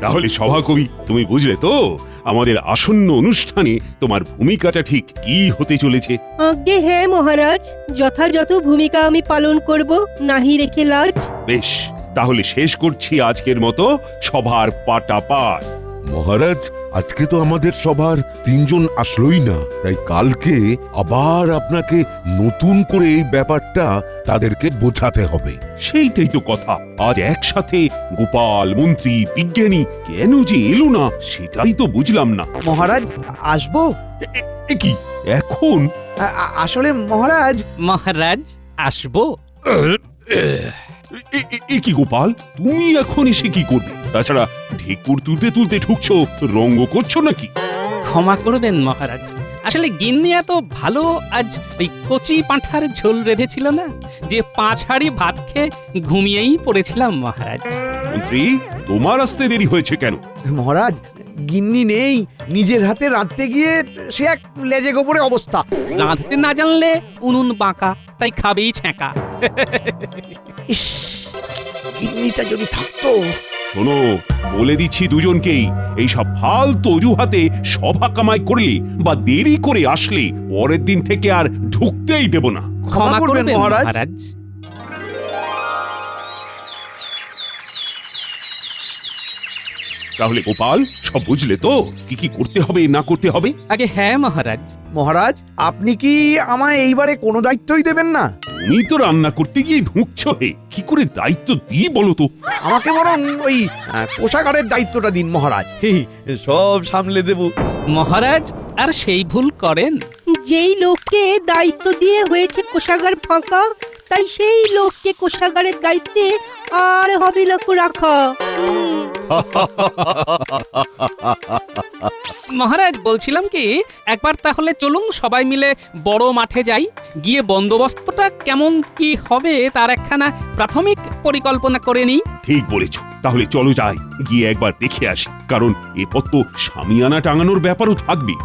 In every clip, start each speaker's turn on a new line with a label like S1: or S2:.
S1: তাহলে সভাকবি তুমি বুঝলে তো আমাদের আসন্ন অনুষ্ঠানে তোমার ভূমিকাটা ঠিক কি হতে চলেছে?
S2: আজ্ঞে হ্যাঁ মহারাজ, যথাযথ ভূমিকা আমি পালন করব, নাহি রেখে লাজ।
S1: বেশ, তাহলে শেষ করছি আজকের মতো সভার পাটাপাট।
S3: মহারাজ, আজকে তো আমাদের সবার 3 জন আসলোই না, তাই কালকে আবার আপনাকে নতুন করে এই ব্যাপারটা তাদেরকে বোঝাতে হবে।
S1: সেইটাই তো কথা, আজ একসাথে গোপাল, মন্ত্রী, বিজ্ঞানী কেন যে এলো না সেটাই তো বুঝলাম না।
S4: মহারাজ আসবো?
S1: এ কি এখন?
S4: আসলে মহারাজ,
S5: মহারাজ আসবো।
S1: এ কি গোপাল, তুমি এখন এসে কি করবে? তাছাড়া ঢেকুর তুলতে তুলতে ঢুকছো, রঙ্গ করছো নাকি?
S5: ক্ষমা করবেন মহারাজ, আসলে গিন্নি এত ভালো আজ ওই কচি পাঁঠার ঝোল রেঁধেছিল না যে 5 হাঁড়ি ভাত খেয়ে ঘুমিয়েই পড়েছিলাম মহারাজ।
S1: মন্ত্রী, তোমার আসতে দেরি হয়েছে কেন?
S4: মহারাজ গিন্নি নেই, নিজের হাতে রাঁধতে গিয়ে সে এক লেজে গোবরে অবস্থা।
S5: রাঁধতে না জানলে উনুন বাঁকা, তাই খাবেই ছ্যাঁকা।
S4: ইস, গিন্নিটা যদি থাকতো।
S1: শোনো, বলে দিচ্ছি দুজনকেই, এই সব ফালতু অজুহাতে সভা কামাই করলে বা দেরি করে আসলে পরের দিন থেকে আর ঢুকতেই দেব না।
S5: ক্ষমা করবেন
S4: মহারাজ।
S5: মহারাজ।
S1: তাহলে গোপাল, সব বুঝলে তো কি কি করতে হবে না করতে হবে?
S5: আগে হ্যাঁ মহারাজ।
S4: মহারাজ, আপনি কি আমায় এইবারে কোনো দায়িত্বই দেবেন না?
S1: তুমি তো রান্না করতে গিয়ে ঢুকছো, হে কি করে দায়িত্ব দিই বলো তো?
S4: আমাকে বরং ওই কোষাগারের দায়িত্বটা দিন মহারাজ, সব সামলে দেব।
S5: মহারাজ আর সেই ভুল করেন?
S2: যেই লোককে দায়িত্ব দিয়ে হয়েছে কোষাগার ফাঁকা, তাই সেই লোককে কোষাগারের দায়িত্বে আর হবে না কো রাখা।
S5: মহারাজ বলছিলাম কি, একবার তাহলে চলুন সবাই মিলে বড় মাঠে যাই, গিয়ে বন্দোবস্তটা কেমন কি হবে তার একখানা প্রাথমিক পরিকল্পনা করে নিই।
S1: ঠিক বলেছ, তাহলে চলো যাই, গিয়ে একবার দেখে আসি, কারণ এরপর তো শামিয়ানা টাঙানোর ব্যাপারও থাকবে।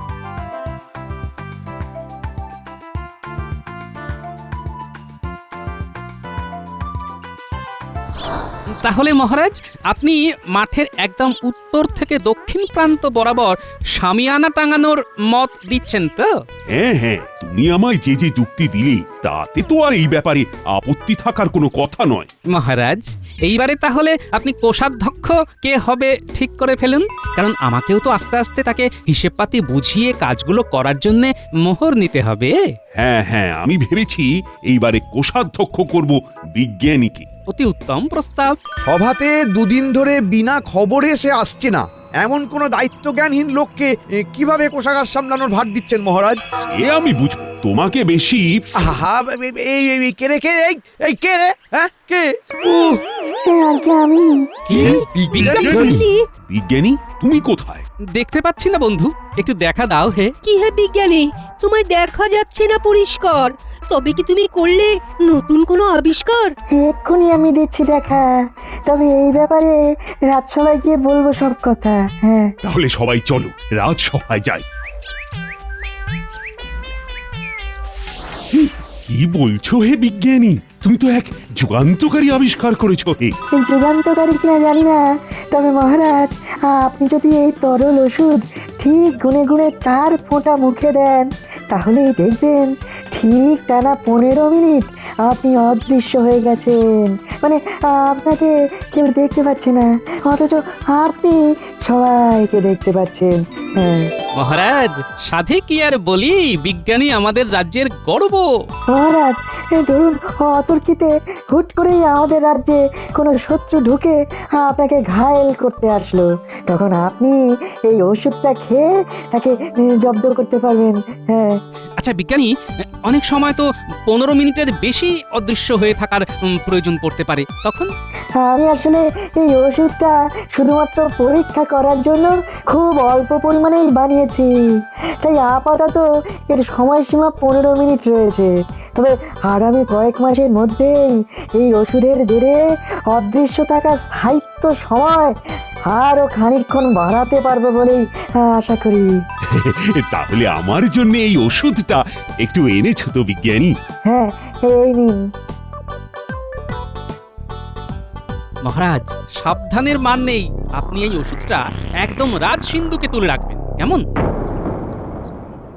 S5: তাহলে মহারাজ আপনি মাঠের একদম উত্তর থেকে দক্ষিণ প্রান্ত বরাবর শামিয়ানা টাঙানোর মত দিচ্ছেন তো?
S1: হ্যাঁ হ্যাঁ, তুমি আমায় যে যে যুক্তি দিলে তাতে তো আর এই ব্যাপারে আপত্তি থাকার কোনো কথা নয়।
S5: মহারাজ এইবারে তাহলে আপনি কোষাধ্যক্ষ কে হবে ঠিক করে ফেলুন, কারণ আমাকেও তো আস্তে আস্তে তাকে হিসেবপাতি বুঝিয়ে কাজগুলো করার জন্য মোহর নিতে হবে।
S1: হ্যাঁ হ্যাঁ, আমি ভেবেছি এইবারে কোষাধ্যক্ষ করব বিজ্ঞানীকে।
S5: অতি উত্তম প্রস্তাব।
S4: সভাতে 2 দিন ধরে বিনা খবরে সে আসছে না, এমন কোন দায়িত্বজ্ঞানহীন লোককে কিভাবে কোষাগার সামলানোর ভার দিচ্ছেন মহারাজ?
S1: এ আমি বুঝবো, তোমাকে বেশি।
S4: আহা, এই কে রে, কে রে, এই কে রে, হ্যাঁ কে?
S6: আগে আমি
S4: কি
S2: বিজ্ঞানী?
S1: বিজ্ঞানী, তুমি কোথায়?
S5: দেখতে পাচ্ছি না বন্ধু, একটু দেখা দাও হে।
S2: কি হে বিজ্ঞানী, তোমায় দেখা যাচ্ছে না পরিষ্কার, তবে কি তুমি করলে নতুন কোনো আবিষ্কার?
S6: এক্ষুনি আমি দিচ্ছি দেখা, তবে এই ব্যাপারে রাজসভায় গিয়ে বলবো সব কথা। হ্যাঁ,
S1: তাহলে সবাই চলো, রাজসভায় যাই। কি বলছো হে বিজ্ঞানী, তুমি তো এক যুগান্তকারী আবিষ্কার করেছো হে।
S6: যুগান্তকারী কিনা জানি না, তবে মহারাজ আপনি যদি এই তরল ওষুধ ঠিক গুনে গুনে 4 ফোঁটা মুখে দেন, তাহলেই দেখবেন ঠিক টানা 15 মিনিট আপনি অদৃশ্য হয়ে গেছেন। মানে আপনাকে কেউ দেখতে পাচ্ছে না, অথচ আপনি সবাইকে দেখতে পাচ্ছেন। হ্যাঁ
S5: মহারাজ সাধে কি আর বলি, বিজ্ঞানী আমাদের রাজ্যের গর্ব।
S6: মহারাজ, ধরুন অতর্কিতে হুট করেই আমাদের রাজ্যে কোনো শত্রু ঢুকে আপনাকে ঘায়েল করতে আসলো, তখন আপনি এই ওষুধটা খেয়ে তাকে জব্দ করতে পারবেন। হ্যাঁ।
S5: আচ্ছা বিজ্ঞানী, অনেক সময় তো 15 মিনিটের বেশি অদৃশ্য হয়ে থাকার প্রয়োজন পড়তে পারে, তখন?
S6: আমি আসলে এই ওষুধটা শুধুমাত্র পরীক্ষা করার জন্য খুব অল্প পরিমাণেই বানিয়েছি, তাই আপাতত এর সময়সীমা 15 মিনিট রয়েছে। তবে আগামী কয়েক মাসের মধ্যেই এই ওষুধের জেরে অদৃশ্য থাকার স্থায়িত্ব সময় আরও খানিকক্ষণ বাড়াতে পারবো বলেই আশা করি।
S1: তাহলে আমার জন্য এই ওষুধটা একটু এনেছো তো বিজ্ঞানী?
S6: হ্যাঁ, এই নিন।
S5: মহারাজ, সাবধানের মান নেই। আপনি এই ওষুধটা একদম রাজ সিন্ধুকে তুলে রাখবেন, কেমন?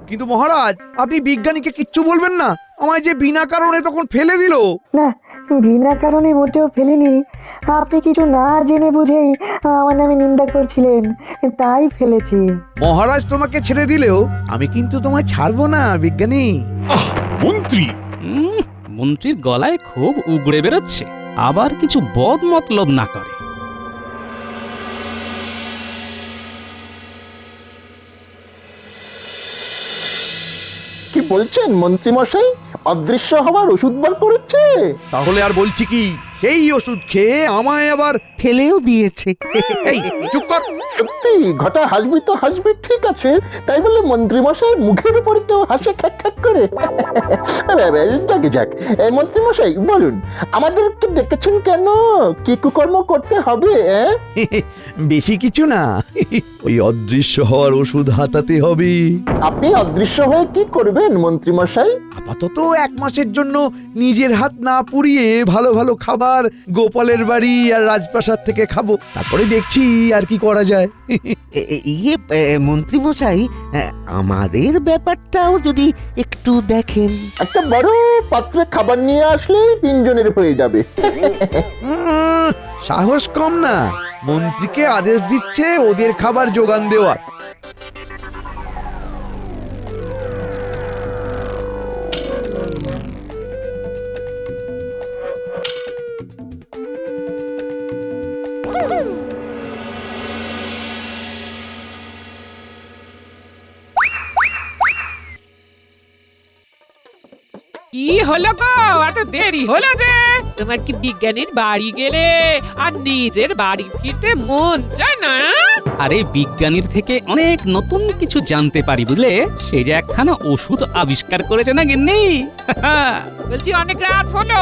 S4: কিন্তু মহারাজ, আপনি বিজ্ঞানীকে কিচ্ছু বলবেন না? আমায় যে বিনা কারণে তখন ফেলে দিল।
S6: না, বিনা কারণে মোটেও ফেলিনি। আপনি কিছু না জেনে বুঝেই আমার নামে নিন্দা করছিলেন, তাই ফেলেছি।
S4: মহারাজ তোমাকে ছেড়ে দিলেও আমি কিন্তু তোমায় ছাড়বো না বিজ্ঞানী।
S1: আহ মন্ত্রী,
S5: মন্ত্রীর গলায় খুব উগড়ে বেরোচ্ছে, আবার কিছু বদ মতলব না করে।
S7: কি বলছেন মন্ত্রীমশাই? অদৃশ্য হওয়ার ওষুধ বার করেছে?
S4: তাহলে আর বলছি কি, সেই ওষুধ খেয়ে আমায় আবার
S2: ফেলেও দিয়েছে।
S4: এই চুপ কর।
S7: সত্যি ঘটা হাসবি তো হাসবি, ঠিক আছে, তাই বলে মন্ত্রীমশাই মুখের উপর কেউ হাসে খ্যাক খ্যাক করে? যাকে যাক, মন্ত্রীমশাই বলুন, আমাদেরকে ডেকেছেন কেন? কি কুকর্ম করতে হবে?
S4: বেশি কিছু না, ওই অদৃশ্য হওয়ার ওষুধ হাতাতে হবে।
S7: আপনি অদৃশ্য হয়ে কি করবেন মন্ত্রীমশাই?
S4: আপাতত 1 মাসের জন্য নিজের হাত না পুড়িয়ে ভালো ভালো খাবার গোপালের বাড়ি আর রাজপ্রাসাদ থেকে খাবো, তারপরে দেখছি আর কি করা যায়।
S2: মন্ত্রী মশাই, আমাদের ব্যাপারটাও যদি একটু দেখেন।
S7: একটা বড় পাত্রে খাবার নিয়ে আসলেই 3 জনের হয়ে যাবে।
S4: সাহস কম না, মন্ত্রীকে আদেশ দিচ্ছে ওদের খাবার যোগান দেওয়ার।
S8: কি হলো গো, এত দেরি হলো যে? তোমার কি বিজ্ঞানীর বাড়ি গেলে আর নিজের বাড়ি ফিরতে মন চায় না?
S5: আরে বিজ্ঞানীর থেকে অনেক নতুন কিছু জানতে পারি, বুঝলে? সে যে একখানা ওষুধ আবিষ্কার করেছে না গিন্নি।
S8: বলছি অনেক রাত হলো,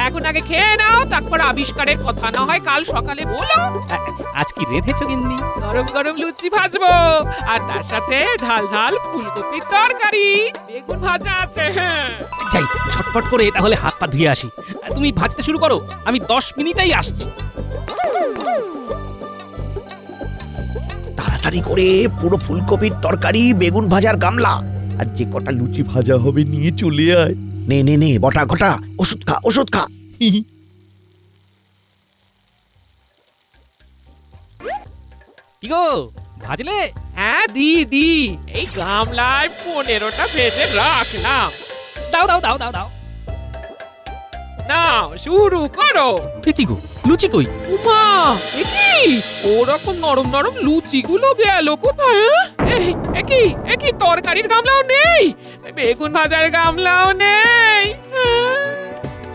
S8: এখন আগে খেয়ে নাও, তারপর আবিষ্কারের কথা না হয় কাল সকালে বলো।
S5: আজ কি রেঁধেছো গিন্নি?
S8: গরম গরম লুচি ভাজবো, আর তার সাথে ঝাল ঝাল ফুলকপির তরকারি, বেগুন ভাজা আছে।
S5: যাই ছটপট করে তাহলে হাত পা ধুয়ে আসি। তুমি ভাজতে শুরু করো, আমি 10 মিনিটেই আসছি।
S4: তাড়াতাড়ি করে পুরো ফুলকপির তরকারি, বেগুন ভাজার গামলা আর যে কটা লুচি ভাজা হবে নিয়ে চলে আয়। নে নে নে, বটা ঘটা, ওষুধ খা, ওষুধ খা।
S5: কি গো, ভাজলে?
S8: হ্যাঁ দি, এই গামলায় 15টা ভেজে রাখলাম।
S5: দাও দাও দাও দাও দাও।
S8: নাও শুরু করো।
S5: কি গো, লুচি কই?
S8: উমা, একি ওরকম নরম নরম লুচিগুলো গেল কোথায়? একি তরকারির গামলাও নেই, বেগুন ভাজার গামলাও নেই।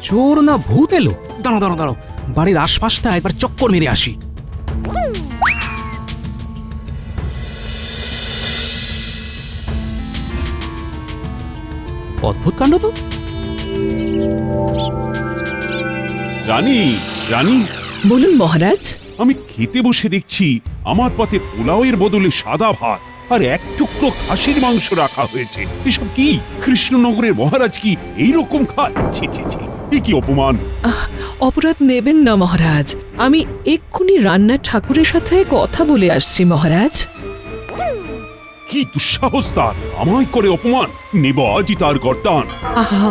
S5: চোর না ভূত এলো? দাঁড়াও দাঁড়াও দাঁড়াও, বাড়ির আশপাশটা একবার চক্কর মেরে আসি। অদ্ভুত কাণ্ড তো।
S1: রানী, রানী,
S9: বলুন মহারাজ।
S1: আমি খেতে বসে দেখছি আমার পাতে পোলাওয়ের বদলে সাদা ভাত আর 1 টুকরো খাসির মাংস রাখা হয়েছে। এসব কি? কৃষ্ণনগরের মহারাজ কি এইরকম খায়? ছি ছি ছি, এ কি অপমান!
S9: অপরাধ নেবেন না মহারাজ, আমি এক্ষুনি রান্নার ঠাকুরের সাথে কথা বলে আসছি মহারাজ।
S1: কি দুঃসাহস তার, আমায় করে অপমান! নেব আজই তার গর্দান।
S9: আহা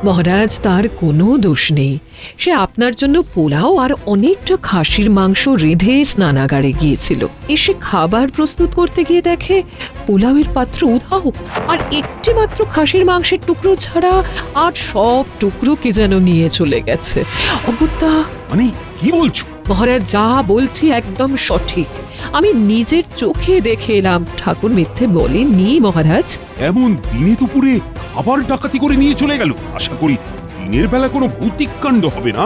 S9: মহারাজ, তার কোনো দোষ নেই। সে আপনার জন্য পোলাও আর অনেকটা খাসির মাংস রেঁধে স্নানাগারে গিয়েছিল। এসে খাবার প্রস্তুত করতে গিয়ে দেখে পোলাওয়ের পাত্র উধাও, আর একটি মাত্র খাসির মাংসের টুকরো ছাড়া আর সব টুকরো কে যেন নিয়ে চলে গেছে। অগত্যা!
S1: মানে কি বলছো?
S9: মহারাজ, যা বলছি একদম সঠিক। আমি নিজের চোখে দেখে এলাম, ঠাকুর মিথ্যে বলেননি মহারাজ।
S1: এমন দিনে দুপুরে খাবার ডাকাতি করে নিয়ে চলে গেল? আশা করি দিনের বেলা কোনো ভৌতিক কাণ্ড হবে না।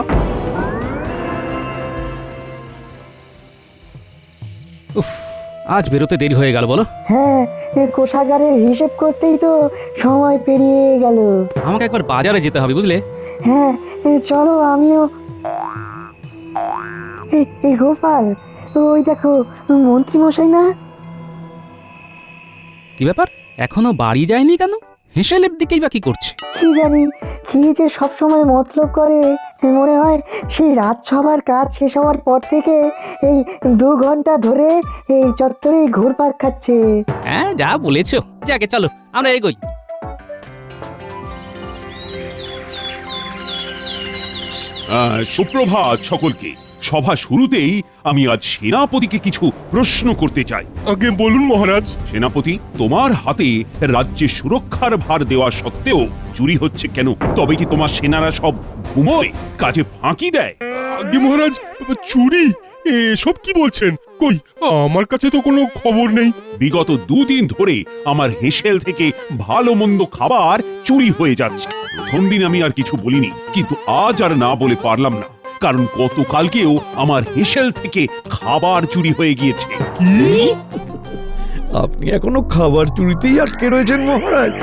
S5: আজ বেরোতে দেরি হয়ে গেল বলো।
S6: হ্যাঁ, কোষাগারের হিসেব করতেই তো সময় পেরিয়ে গেল।
S5: আমাকে একবার বাজারে যেতে হবে, বুঝলে?
S6: হ্যাঁ, চলো আমিও। এই গোপাল, ওই দেখো মন্ত্রী মশাই না?
S5: কি ব্যাপার, এখনো বাড়ি যায়নি কেন? হেসেলের দিকেই বা কি করছে?
S6: কি জানি, কি যে সব সময় মতলব করে মনে হয় সেই রাজসভার কাজ শেষ হওয়ার পর থেকে এই 2 ঘন্টা ধরে এই চত্বরেই ঘুরপাক খাচ্ছে।
S5: হ্যাঁ যা বলেছো, যাকে চলো আমরা এগোই।
S1: সুপ্রভাত সকলকে। সভা শুরুতেই আমি আজ সেনাপতিকে কিছু প্রশ্ন করতে চাই।
S10: আগে বলুন মহারাজ।
S1: সেনাপতি, তোমার হাতে রাজ্যের সুরক্ষার ভার দেওয়া সত্ত্বেও চুরি হচ্ছে কেন? তবে কি তোমার সেনারা সব ঘুমোয়, কাজে ফাঁকি দেয়?
S10: আগে মহারাজ, চুরি এসব কি বলছেন? কই, আমার কাছে তো কোনো খবর নেই।
S1: বিগত 2 দিন ধরে আমার হেসেল থেকে ভালো মন্দ খাবার চুরি হয়ে যাচ্ছে। প্রথম দিন আমি আর কিছু বলিনি, কিন্তু আজ আর না বলে পারলাম না, কারণ গতকালকেও আমার হেসেল থেকে খাবার চুরি হয়ে গিয়েছে।
S10: কি?
S4: আপনি এখনো খাবার চুরিতেই আটকে রয়েছেন মহারাজ?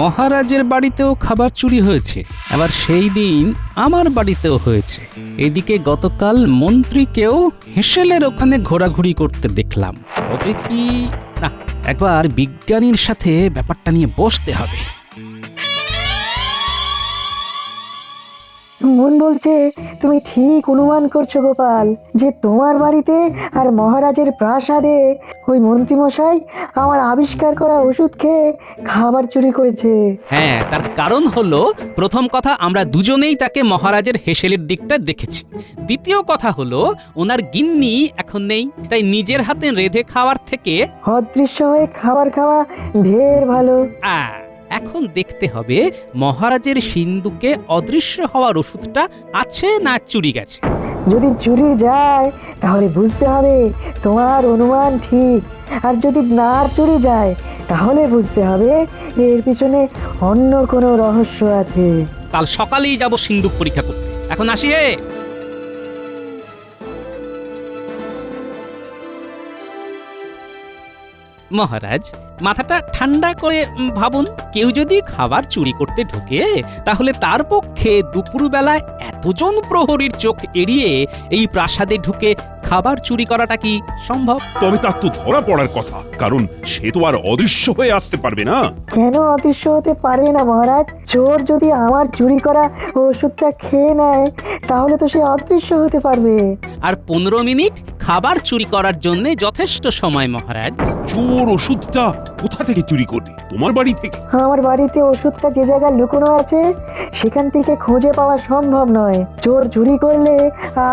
S5: মহারাজের বাড়িতেও খাবার চুরি হয়েছে, আবার সেই দিন আমার বাড়িতেও হয়েছে। এদিকে গতকাল মন্ত্রীকেও হেসেলের ওখানে ঘোরাঘুরি করতে দেখলাম। তবে কি না, একবার বিজ্ঞানীর সাথে ব্যাপারটা নিয়ে বসতে হবে।
S6: মন বলছে তুমি ঠিক অনুমান করছো গোপাল, যে তোমার বাড়িতে আর মহারাজের প্রাসাদে ওই মন্ত্রীমশাই আমার আবিষ্কার করা ওষুধ খেয়ে খাবার চুরি করেছে।
S5: হ্যাঁ, তার কারণ হলো, প্রথম কথা আমরা দুজনেই তাকে মহারাজের হেসেলের দিকটা দেখেছি। দ্বিতীয় কথা হলো, ওনার গিন্নি এখন নেই, তাই নিজের হাতে রেঁধে খাওয়ার থেকে
S6: অদৃশ্য হয়ে খাবার খাওয়া ঢের ভালো।
S5: এখন দেখতে হবে মহারাজের সিন্ধুকে অদৃশ্য হওয়ার ওষুধটা আছে না চুরি গেছে।
S6: যদি চুরি যায় তাহলে বুঝতে হবে তোমার অনুমান ঠিক, আর যদি না চুরি যায় তাহলে বুঝতে হবে এর পিছনে অন্য কোনো রহস্য আছে।
S5: কাল সকালেই যাব সিন্ধুক পরীক্ষা করতে। এখন আসি হে। মহারাজ, মাথাটা ঠান্ডা করে ভাবুন, কেউ যদি খাবার চুরি করতে ঢোকে, তাহলে তার পক্ষে দুপুরবেলায় এতজন প্রহরীর চোখ এড়িয়ে এই প্রাসাদে ঢুকে খাবার চুরি করাটা কি সম্ভব?
S1: তবে তার তো ধরা পড়ার কথা, কারণ সে তো আর অদৃশ্য হয়ে আসতে পারবে না।
S6: কেন অদৃশ্য হতে পারবে না মহারাজ? চোর যদি আমার চুরি করা ওষুধটা খেয়ে নেয় তাহলে তো সে অদৃশ্য হতে পারবে।
S5: আর 15 মিনিট খাবার চুরি করার জন্য যথেষ্ট সময় মহারাজ।
S1: চোর ওষুধটা কোথা থেকে চুরি করবে? তোমার বাড়ি থেকে?
S6: আমার বাড়িতে ওষুধটা যে জায়গায় লুকোনো আছে সেখান থেকে খুঁজে পাওয়া সম্ভব নয়। চোর চুরি করলে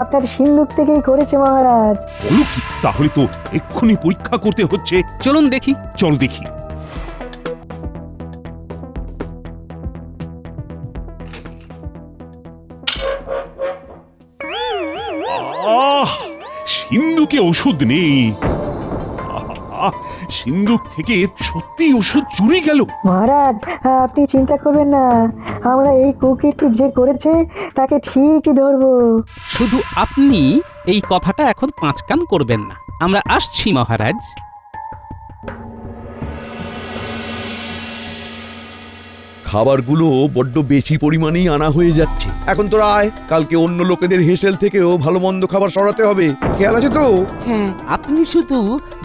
S6: আপনার সিন্ধুক থেকেই করেছে মহারাজ।
S1: বলো কি? তাহলে তো এক্ষুনি পরীক্ষা করতে হচ্ছে।
S5: চলুন দেখি।
S1: চল দেখি। সিন্ধুকে ওষুধ নেই। সিন্ধুক থেকে সত্যি ওষুধ চুরি গেল।
S6: মহারাজ, আপনি চিন্তা করবেন না, আমরা এই কুকীর্তি যে করেছে তাকে ঠিকই ধরবো।
S5: শুধু আপনি এই কথাটা এখন 5 কান করবেন না। আমরা আসছি মহারাজ।
S4: খাবারগুলো বড্ড বেশি পরিমাণেই আনা হয়ে যাচ্ছে। এখন তো আয়, কালকে অন্য লোকেদের হেসেল থেকেও ভালো মন্দ খাবার সরাতে হবে। খেয়াল আছে তো?
S11: হ্যাঁ, আপনি শুধু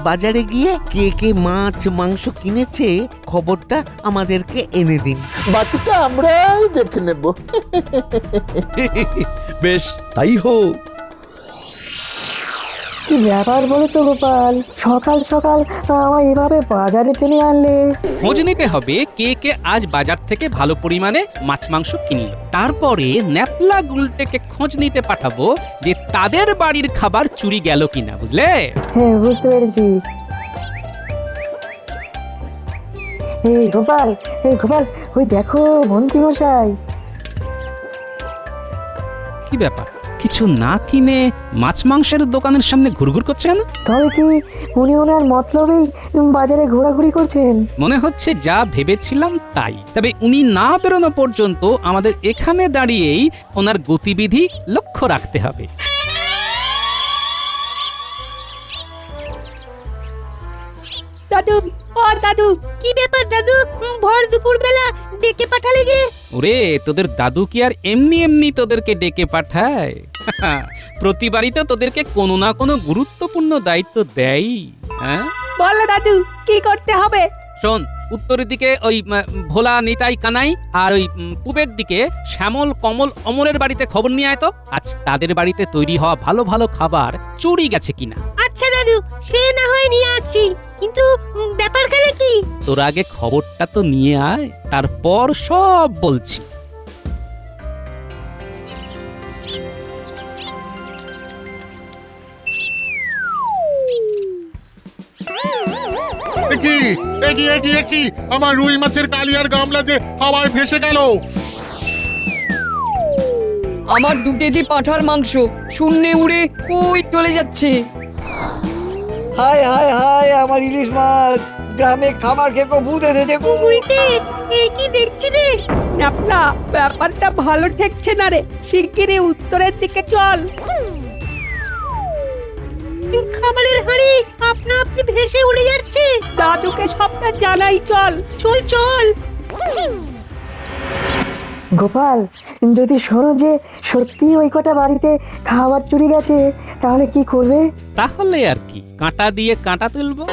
S11: বাজারে গিয়ে কে কে মাছ মাংস কিনেছে খবরটা আমাদেরকে এনে দিন।
S7: বাকিটা আমরাই দেখে নেব।
S4: বেশ, তাই হোক।
S6: কি ব্যাপার বলো তো গোপাল, সকাল সকাল আমায় এভাবে বাজারে টেনে আনলে?
S5: খোঁজ নিতে হবে কে কে আজ বাজার থেকে ভালো পরিমাণে মাছ মাংস কিনল। তারপরে ন্যাপলা গুলটেকে খোঁজ নিতে পাঠাবো যে তাদের বাড়ির খাবার চুরি গেল কিনা, বুঝলে?
S6: হ্যাঁ, বুঝতে পেরেছি। এই গোপাল, ওই দেখো মন্ত্রীমশাই।
S5: কি ব্যাপার, কিছু না কিনে মাছ মাংসের দোকানের সামনে ঘুরঘুর করছেন?
S6: তবে কি উনি ওনার মতলবেই বাজারে ঘোরাঘুরি করছেন?
S5: মনে হচ্ছে যা ভেবেছিলাম তাই। তবে উনি না বেরোনো পর্যন্ত আমাদের এখানে দাঁড়িয়েই ওনার গতিবিধি লক্ষ্য রাখতে হবে।
S2: দাদু, ও দাদু, কি ব্যাপার দাদু? ভর দুপুর বেলা ডেকে পাঠালে যে?
S5: ওরে, তোদের দাদু কি আর এমনি এমনি তোদেরকে ডেকে পাঠায়? প্রতিবারই তো তোদেরকে কোনো না কোনো গুরুত্বপূর্ণ দায়িত্ব দেয়। হ্যাঁ,
S2: বলো দাদু, কি করতে হবে?
S5: শোন, উত্তরের দিকে ওই ভোলা নিতাই কানাই, আর ওই পূবের দিকে শ্যামল কমল অমলের বাড়িতে খবর নিয়ে আয় তো আজ তাদের বাড়িতে তৈরি হওয়া ভালো ভালো খাবার চুরি গেছে কিনা।
S2: আচ্ছা দাদু, সে না হয় নিয়ে আসছি, কিন্তু ব্যাপারখানে কি?
S5: তোর আগে খবরটা তো নিয়ে আয়, তারপর সব বলছি।
S10: কি আমার রুই মাছের কালিয়ার গামলা যে হাওয়ায় ভেসে গেল।
S12: আমার 2 কেজি পাঁঠার মাংস শূন্যে উড়ে কই চলে যাচ্ছে।
S11: হায় হায় হায় আমার ইলিশ মাছ, গ্রামে খাবার খেয়ে ভূত এসেছে।
S2: উল্টে এ কি দেখছি রে?
S12: না, ব্যাপারটা ভালো ঠেকছে না রে, শিগগিরই উত্তরের দিকে চল।
S2: খাবারের হাঁড়ি আপনা আপনি ভেসে উড়ে যাচ্ছে।
S12: দাদুকে সবটা জানাই, চল।
S2: চল চল।
S6: গোপাল, যদি শোনো যে সত্যি ওই কটা বাড়িতে খাবার চুরি গেছে, তাহলে কি করবে?
S5: তাহলে আর কি, কাঁটা দিয়ে কাঁটা তুলবো।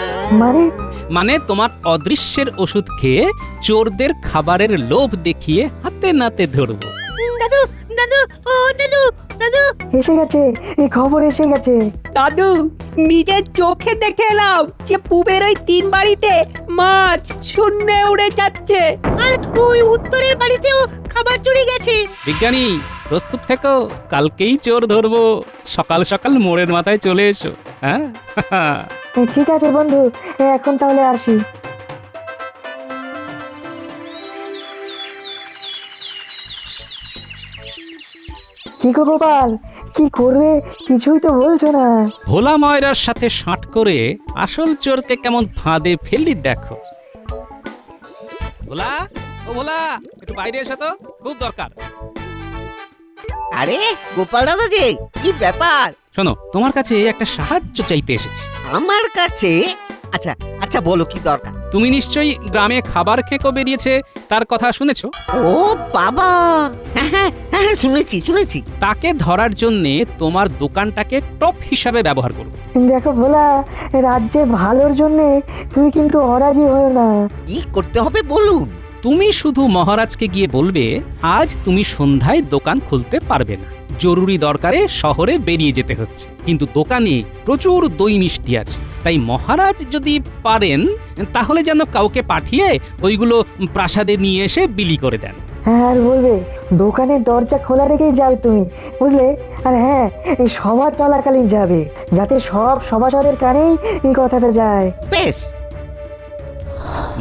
S6: মানে
S5: তোমার অদৃশ্যের ওষুধ খেয়ে চোরদের খাবারের লোভ দেখিয়ে হাতে নাতে ধরবো।
S2: দাদু দাদু ও দাদু দাদু,
S6: এসে গেছে, এই খবর এসে গেছে।
S12: দাদু, নিজের চোখে দেখে এলাম যে পূবের ওই 3 বাড়িতে মাছ শূন্যে উড়ে যাচ্ছে,
S2: আর ওই উত্তরের বাড়িতেও খাবার চুরি গেছে।
S5: বিজ্ঞানী প্রস্তুত থেকো, কালকেই চোর ধরবো। সকাল সকাল মোড়ের মাথায় চলে এসো। হ্যাঁ
S6: ঠিক আছে বন্ধু, এখন তাহলে আসি। কি গো গোপাল, কি করবে কিছুই তো বলছো না।
S5: ভোলা ময়রার সাথে সাঁট করে আসল চোরকে কেমন ফাঁদে ফেললি দেখো। ভোলা, ও ভোলা, একটু বাইরে এসো তো, খুব দরকার।
S11: আরে গোপাল দাদা যে, কি ব্যাপার?
S5: শোনো, তোমার কাছে একটা সাহায্য চাইতে এসেছি।
S11: আমার কাছে? আচ্ছা আচ্ছা, বলো কি দরকার।
S5: তুমি নিশ্চয়ই গ্রামে খাবার খেকো বেরিয়েছে, তার কথা শুনেছো?
S11: ও বাবা, হ্যাঁ শুনেছি।
S5: তাকে ধরার জন্যে তোমার দোকানটাকে টপ হিসাবে ব্যবহার করব।
S6: দেখো ভোলা, রাজ্যের ভালোর জন্যে তুই কিন্তু অরাজি হও না।
S11: কি করতে হবে বলুন।
S5: তুমি শুধু মহারাজকে গিয়ে বলবে আজ তুমি সন্ধ্যায় দোকান খুলতে পারবে না, জরুরি দরকারে শহরে বেরিয়ে যেতে হচ্ছে, কিন্তু দোকানে প্রচুর দই মিষ্টি আছে, তাই মহারাজ যদি পারেন তাহলে যেন কাউকে পাঠিয়ে ওইগুলো প্রাসাদে নিয়ে এসে বিলি করে দেন।
S6: হ্যাঁ, আর বলবে দোকানের দরজা খোলা রেখেই যাবে তুমি, বুঝলে? আর হ্যাঁ, এই সভা চলাকালীন যাবে, যাতে সব সভাসদের কানেই এই কথাটা যায়।
S11: বেশ।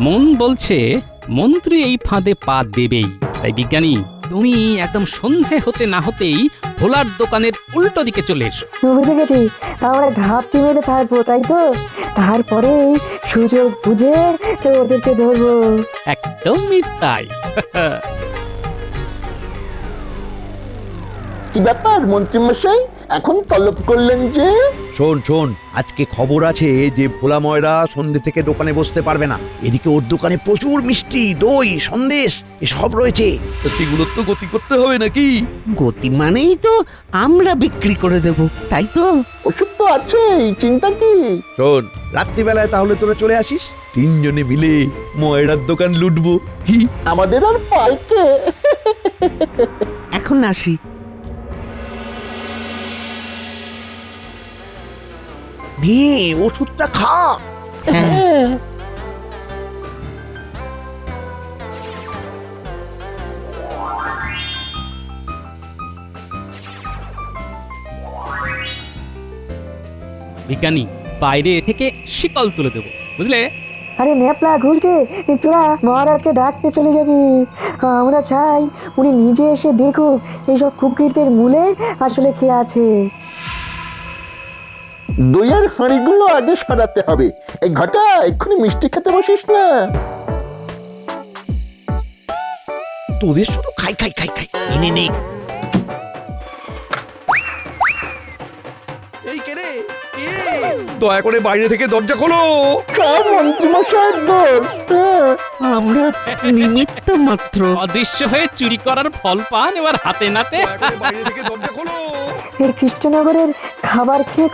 S5: মন বলছে মন্ত্রী এই ফাঁদে পা দেবেই, তাই বিজ্ঞানী তুমি একদম সন্ধে হতে না হতেই ভোলার দোকানের উল্টো দিকে চলে এসো।
S6: বুঝে গেছি, আমরা ঘাপটি মেরে থাকবো, তাই তো? তারপরেই সুযোগ বুঝে ওদেরকে ধরবো।
S5: একদমই তাই।
S7: কি ব্যাপার মন্ত্রী মশাই, এখন তলব করলেন যে?
S4: শোন, আজকে খবর আছে যে ভোলা ময়রা সন্ধে থেকে দোকানে বসতে পারবে না। এদিকে ওর দোকানে প্রচুর মিষ্টি, দই, সন্দেশ এসব রয়েছে, তো সেগুলো তো গতি করতে হবে নাকি?
S11: গতি মানেই তো আমরা বিক্রি করে দেব, তাই তো?
S7: ওষুধ তো আছেই, চিন্তা কি?
S4: শোন, রাত্রিবেলায় তাহলে তোরা চলে আসিস, 3 জনে মিলে ময়রার দোকান লুটবো। কি
S7: আমাদের আর পাইকে?
S11: এখন আসি।
S4: নে, ওষুধটা খা।
S7: হ্যাঁ।
S5: বিজ্ঞানী বাইরে থেকে শিকল তুলে দেবো, বুঝলে?
S6: আরে নেপলা ঘুরকে, তোরা মহারাজকে ডাকতে চলে যাবি। আমরা চাই উনি নিজে এসে দেখুক এইসব কুকিরদের মূলে আসলে কে আছে।
S7: দইয়ের হাঁড়িগুলো আগে সরাতে হবে। এই ঘটা, এক্ষুনি মিষ্টি খেতে বসিস না।
S4: তোদের শুধু খাই। নে। এই কে রে? দয়া করে বাইরে থেকে দরজা খোলো।
S7: সব মন্ত্রী মশাইয়ের দোষ।
S11: আমরা নিমিত্ত মাত্র।
S5: অদৃশ্য হয়ে চুরি করার ফল পান এবার হাতে নাতে।
S4: বাইরে থেকে দরজা খোলো।
S6: এই কৃষ্ণনগরের খাবার খেয়ে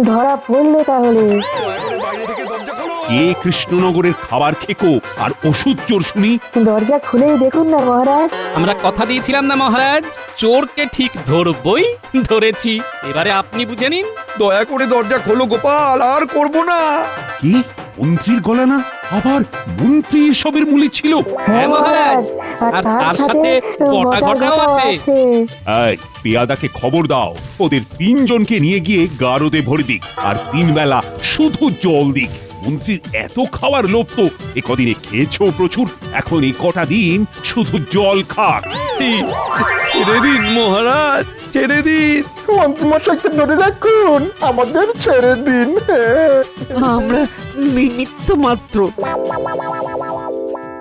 S6: ধরা পড়লো তাহলে।
S4: দয়া করে বাইরে থেকে দরজা খোলো।
S1: কে কৃষ্ণনগরের খাবার খেকো আর ওষুধ চোর শুনি?
S6: দরজা খুলেই দেখুন না মহারাজ।
S5: আমরা কথা দিয়েছিলাম না মহারাজ, চোরকে ঠিক ধরবই, ধরেছি। এবারে আপনি বুঝে নিন।
S4: দয়া করে দরজা খোলো গোপাল, আর করব না।
S1: কি মন্ত্রীর গলা না? আবার মন্ত্রী এসবের মূলে ছিল?
S6: হ্যাঁ মহারাজ, আর তার সাথে
S5: বটা
S6: বটা
S5: ঘটাও
S6: ঘটাও
S5: আছে।
S6: আছে।
S1: এই পেয়াদাকে খবর দাও, ওদের 3 জনকে নিয়ে গিয়ে গারদে ভরে দিক, আর 3 বেলা শুধু জল দিক। মন্ত্রীর এত খাওয়ার লোভ তো একদিনে খেয়েছো প্রচুর, এখন এই কটা দিন শুধু জল খাক।
S4: ছেড়ে দিন মহারাজ, ছেড়ে দিন।
S7: মন্ত্রীমশাইকে ধরে রাখুন, আমাদের ছেড়ে দিন।
S11: আমরা নিমিত্ত মাত্র।